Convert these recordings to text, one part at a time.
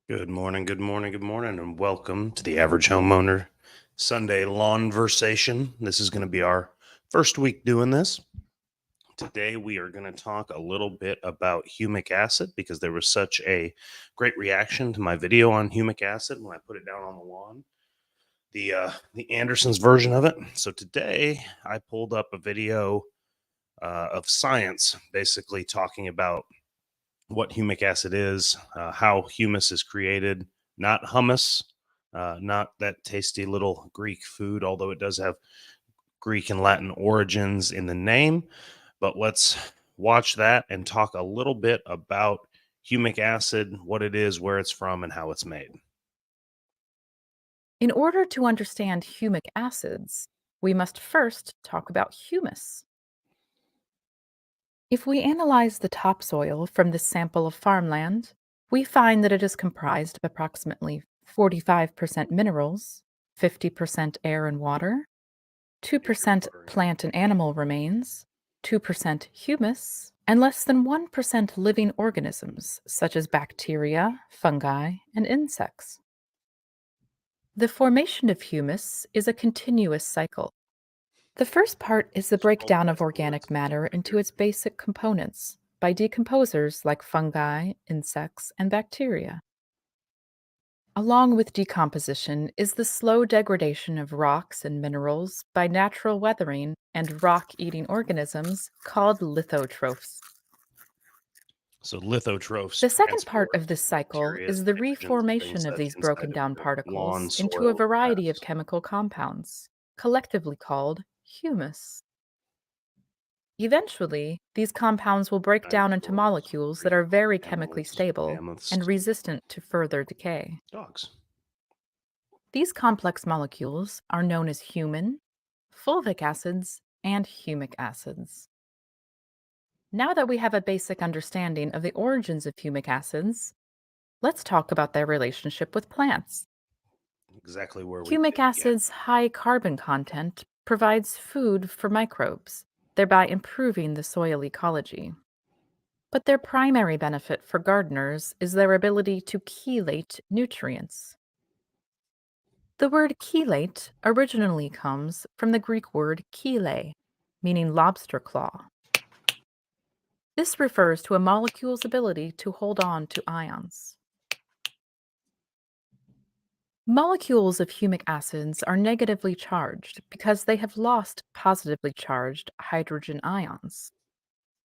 Good morning, good morning, good morning, and welcome to the Average Homeowner Sunday Lawnversation. This is going to be our first week doing this. Today, we are going to talk a little bit about humic acid because there was such a great reaction to my video on humic acid when I put it down on the lawn, the Anderson's version of it. So today, I pulled up a video of science, basically talking about what humic acid is, how humus is created, not hummus, not that tasty little Greek food, although it does have Greek and Latin origins in the name. But let's watch that and talk a little bit about humic acid, what it is, where it's from, and how it's made. In order to understand humic acids, we must first talk about humus. If we analyze the topsoil from this sample of farmland, we find that it is comprised of approximately 45% minerals, 50% air and water, 2% plant and animal remains, 2% humus, and less than 1% living organisms such as bacteria, fungi, and insects. The formation of humus is a continuous cycle. The first part is the breakdown of organic matter into its basic components by decomposers like fungi, insects, and bacteria. Along with decomposition is the slow degradation of rocks and minerals by natural weathering and rock-eating organisms called lithotrophs. So lithotrophs The second part transport of this cycle bacteria, is the nitrogens, and things reformation of that these inside broken of down your lawn particles into a soil variety of has. chemical compounds, collectively called humus. Eventually, these compounds will break down into Dinosaurs, molecules that Greek are very chemically animals, stable mammoths, and resistant to further decay. dogs. These complex molecules are known as humin, fulvic acids, and humic acids. Now that we have a basic understanding of the origins of humic acids, let's talk about their relationship with plants. Exactly where we Humic begin. acid's high carbon content provides food for microbes, thereby improving the soil ecology. But their primary benefit for gardeners is their ability to chelate nutrients. The word chelate originally comes from the Greek word chele, meaning lobster claw. This refers to a molecule's ability to hold on to ions. Molecules of humic acids are negatively charged because they have lost positively charged hydrogen ions.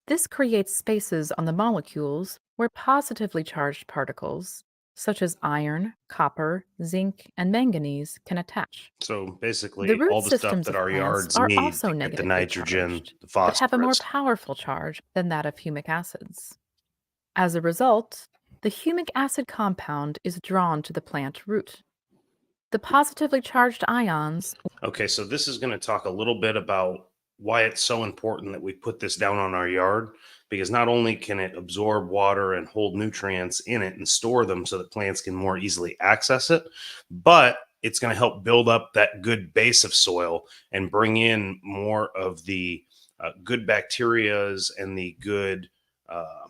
This creates spaces on the molecules where positively charged particles, such as iron, copper, zinc, and manganese, can attach. So The basically, root all the stuff systems that of our plants yards are need also to get the negatively nitrogen, charged, the but have a more phosphorus. powerful charge than that of humic acids. As a result, the humic acid compound is drawn to the plant root. The positively charged ions. Okay, so this is going to talk a little bit about why it's so important that we put this down on our yard because not only can it absorb water and hold nutrients in it and store them so that plants can more easily access it, but it's going to help build up that good base of soil and bring in more of the good bacterias and the good uh,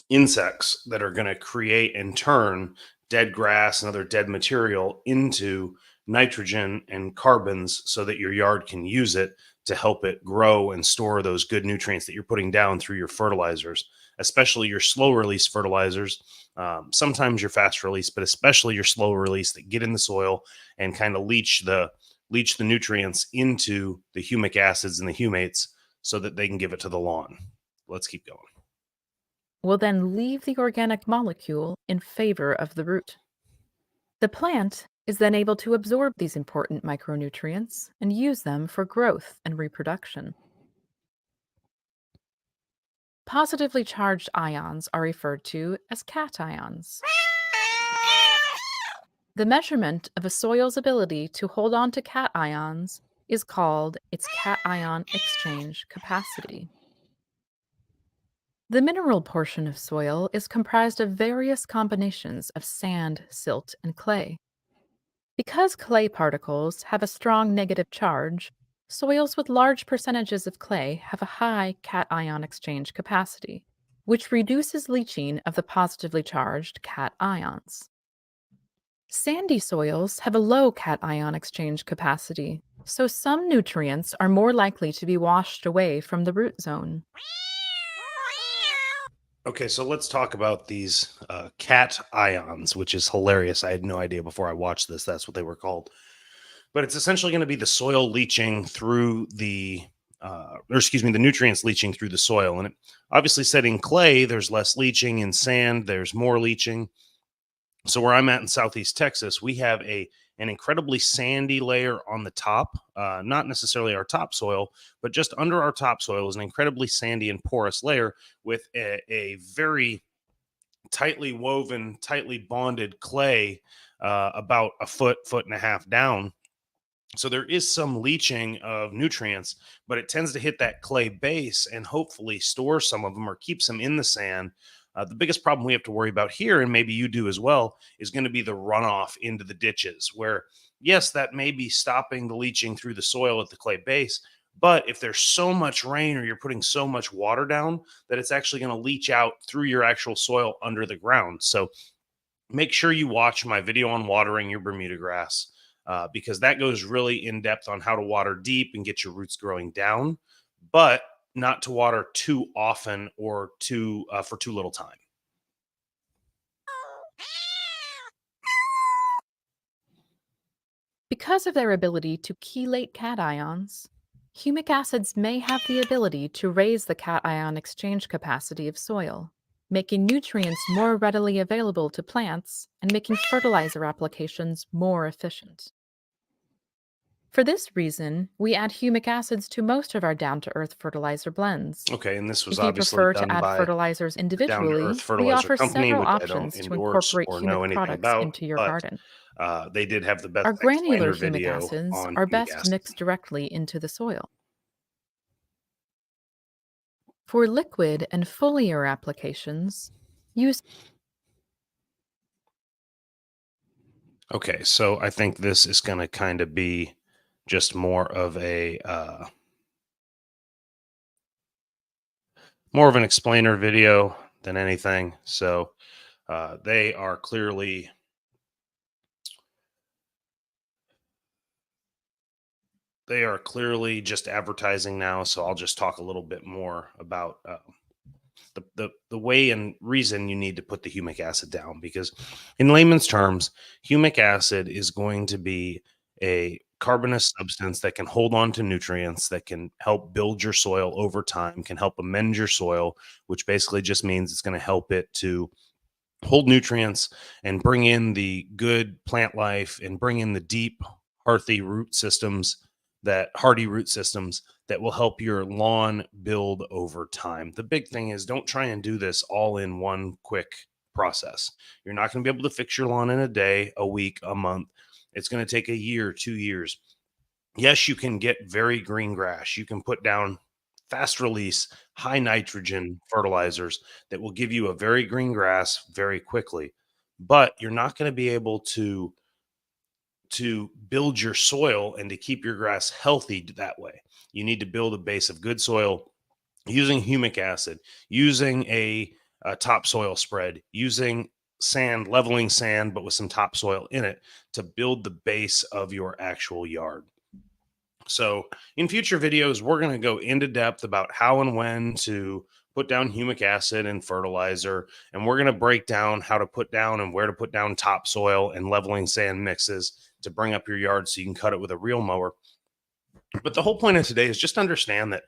insects that are going to create and turn dead grass and other dead material into nitrogen and carbons so that your yard can use it to help it grow and store those good nutrients that you're putting down through your fertilizers, especially your slow release fertilizers. Sometimes your fast release, but especially your slow release that get in the soil and kind of leach the nutrients into the humic acids and the humates so that they can give it to the lawn. Let's keep going. Will then leave the organic molecule in favor of the root. The plant is then able to absorb these important micronutrients and use them for growth and reproduction. Positively charged ions are referred to as cations. The measurement of a soil's ability to hold on to cations is called its cation exchange capacity. The mineral portion of soil is comprised of various combinations of sand, silt, and clay. Because clay particles have a strong negative charge, soils with large percentages of clay have a high cation exchange capacity, which reduces leaching of the positively charged cations. Sandy soils have a low cation exchange capacity, so some nutrients are more likely to be washed away from the root zone. Okay, so let's talk about these cat ions, which is hilarious. I had no idea before I watched this. That's what they were called. But it's essentially going to be the soil leaching through the nutrients leaching through the soil. And it obviously said in clay, there's less leaching. In sand, there's more leaching. So where I'm at in Southeast Texas, we have an incredibly sandy layer on the top, not necessarily our topsoil, but just under our topsoil is an incredibly sandy and porous layer with a very tightly woven, tightly bonded clay, about a foot and a half down. So there is some leaching of nutrients, but it tends to hit that clay base and hopefully store some of them or keeps them in the sand. The biggest problem we have to worry about here, and maybe you do as well, is going to be the runoff into the ditches, where, yes, that may be stopping the leaching through the soil at the clay base. But if there's so much rain or you're putting so much water down that it's actually going to leach out through your actual soil under the ground. So make sure you watch my video on watering your Bermuda grass, because that goes really in depth on how to water deep and get your roots growing down, but not to water too often or too for too little time. Because of their ability to chelate cations, humic acids may have the ability to raise the cation exchange capacity of soil, making nutrients more readily available to plants and making fertilizer applications more efficient. For this reason, we add humic acids to most of our down to earth fertilizer blends. Okay, and this was If you obviously prefer to done add by fertilizers the Down to Earth individually, we Fertilizer offer Company, several which I don't options to endorse incorporate or know humic anything products about, into your but garden. they did have the best Our granular explainer humic video acids on are humic best acid. mixed directly into the soil. For liquid and foliar applications, use Okay, so I think this is going to kind of be just more of an explainer video than anything. So they are clearly just advertising now. So I'll just talk a little bit more about the way and reason you need to put the humic acid down, because in layman's terms, humic acid is going to be a carbonous substance that can hold on to nutrients, that can help build your soil over time, can help amend your soil, which basically just means it's going to help it to hold nutrients and bring in the good plant life and bring in the deep, hardy root systems that will help your lawn build over time. The big thing is, don't try and do this all in one quick process. You're not going to be able to fix your lawn in a day, a week, a month. It's going to take a year, 2 years. Yes, you can get very green grass. You can put down fast release, high nitrogen fertilizers that will give you a very green grass very quickly. But you're not going to be able to build your soil and to keep your grass healthy that way. You need to build a base of good soil using humic acid, using a topsoil spread, using sand, leveling sand, but with some topsoil in it to build the base of your actual yard. So, in future videos, we're going to go into depth about how and when to put down humic acid and fertilizer. And we're going to break down how to put down and where to put down topsoil and leveling sand mixes to bring up your yard so you can cut it with a reel mower. But the whole point of today is just understand that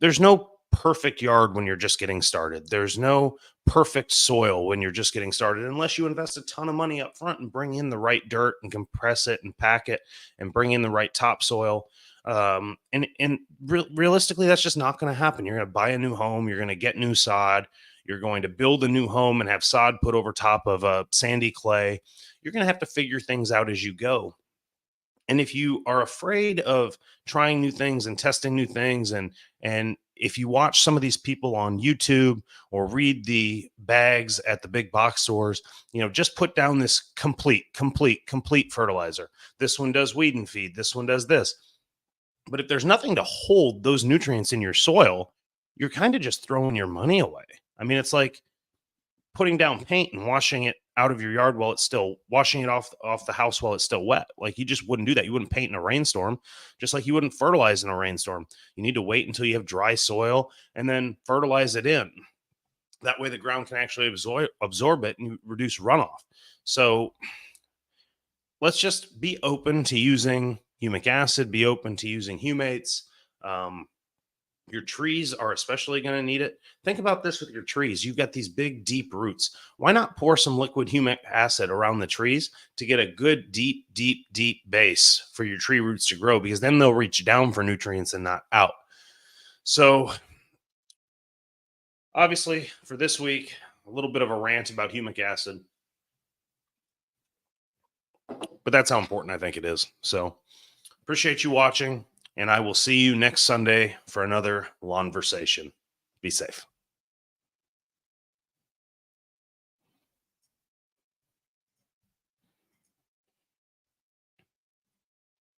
there's no perfect yard when you're just getting started. There's no perfect soil when you're just getting started, unless you invest a ton of money up front and bring in the right dirt and compress it and pack it and bring in the right topsoil. Realistically, that's just not going to happen. You're going to buy a new home. You're going to get new sod. You're going to build a new home and have sod put over top of a sandy clay. You're going to have to figure things out as you go. And if you are afraid of trying new things and testing new things, and if you watch some of these people on YouTube or read the bags at the big box stores, just put down this complete fertilizer. This one does weed and feed. This one does this. But if there's nothing to hold those nutrients in your soil, you're kind of just throwing your money away. I mean, it's like putting down paint and washing it out of your yard while it's still washing it off the house while it's still wet. Like, you just wouldn't do that. You wouldn't paint in a rainstorm, just like you wouldn't fertilize in a rainstorm. You need to wait until you have dry soil and then fertilize it in. That way the ground can actually absorb it and reduce runoff. So let's just be open to using humic acid, be open to using humates. Your trees are especially going to need it. Think about this with your trees. You've got these big, deep roots. Why not pour some liquid humic acid around the trees to get a good, deep, deep, deep base for your tree roots to grow? Because then they'll reach down for nutrients and not out. So obviously, for this week, a little bit of a rant about humic acid. But that's how important I think it is. So appreciate you watching, and I will see you next Sunday for another Lawnversation. Be safe.